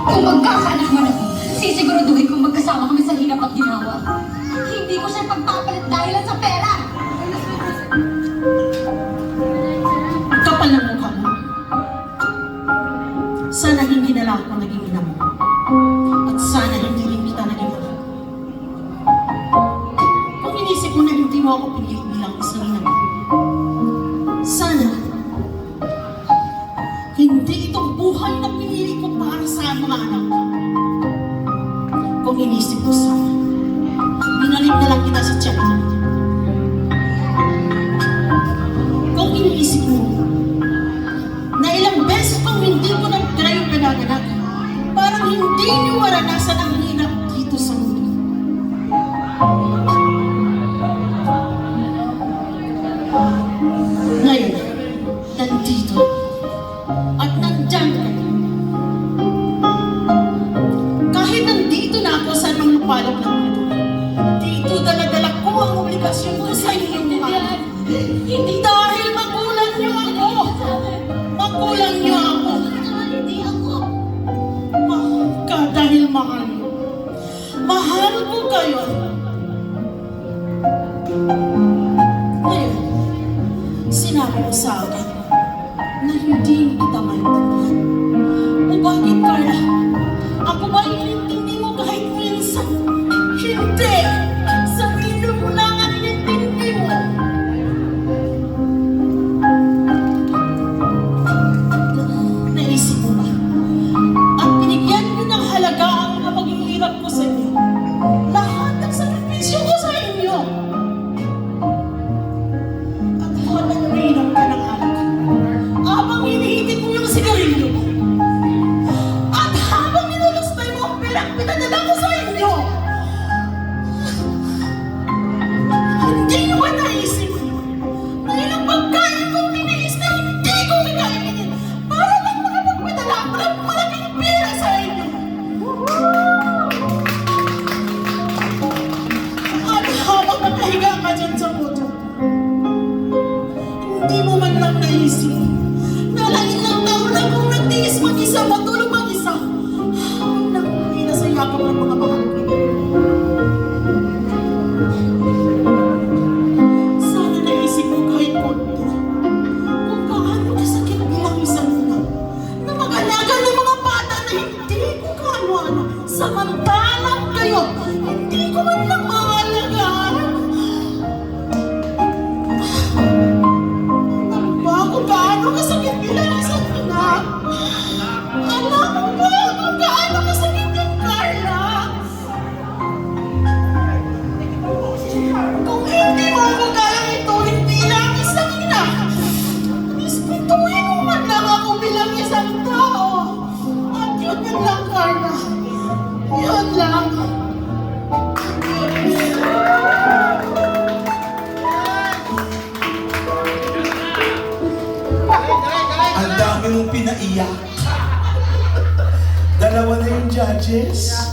Kung magkakaanak man ako, sisiguraduhin kong magkasama kami sa hirap at ginawa. Hindi ko siya pagpapalit dahil sa pera! Kapal ng mukha mo. Sana hindi na lang ako naging ina mo. At sana hindi rin kita naging anak. Kung inisip mo na hindi mo ako pinili bilang isang ina mo, sana hindi itong buhay na pinili ko para sa mga anak ko. Kung inisip mo sana, binalik na lang kita sa tiyan ko. Kung iniisip mo na ilang beses kung hindi ko nag-try yung pinaganak, parang hindi niyo maranasan ang hirap dito sa mundo. Ngayon, nandito at nandyan ka. Kahit nandito na ako sa mga lupalop ng mundo, dito dala-dala ko ang obligasyon ko sa inyong mga. Hindi dahil magulang niyo ako. Magulang niyo ako. Hindi ako. Mahal ka dahil mahal mo. Mahal ko kayo. Ngayon, sinabi mo sa akin na hindi kita maintindihan. O bakit, Carla? Ako ba inintindi mo kahit minsan? Hindi! Sarili mo lang ang inintindi mo. Naisip mo ba? At binigyan mo ng halaga ang maging hirap ko sa inyo. Lahat ng sakripisyo ko sa inyo. At habang umiinom ka ng alak, habang inihitin mo yung sigarilyo mo, at habang nilulustay mo ang perang pinadala ko sa inyo, hindi nyo ba naisip na ilang pagkain kong tiniis na hindi ko kakainin para lang makapagpadala ako ng malaking pera sa inyo? At habang nakahiga ka dyan sa motor, hindi mo man lang naisip na ilang taon na kong nagtiis mag-isa, matulog mag-isa, habang nakuwi na sa yakap ng mga mahal ko. Sana naisip mo kahit konti kung gaano kasakit bilang isang ina na mag-alaga ng mga bata na hindi ko kaano-ano, samantalang kayo, hindi ko man lang maalagaan. Alam ba kung gaano kasakit bilang isang ina? Alam mo ba kung gaano kasakit yung Carla? Kung hindi mo ako kayang ituloy bilang isang ina, respetuhin mo man lang ako bilang isang tao. At yun lang, Carla. Yun lang. Ang dami mong pinaiyak. Dalawa na yung judges.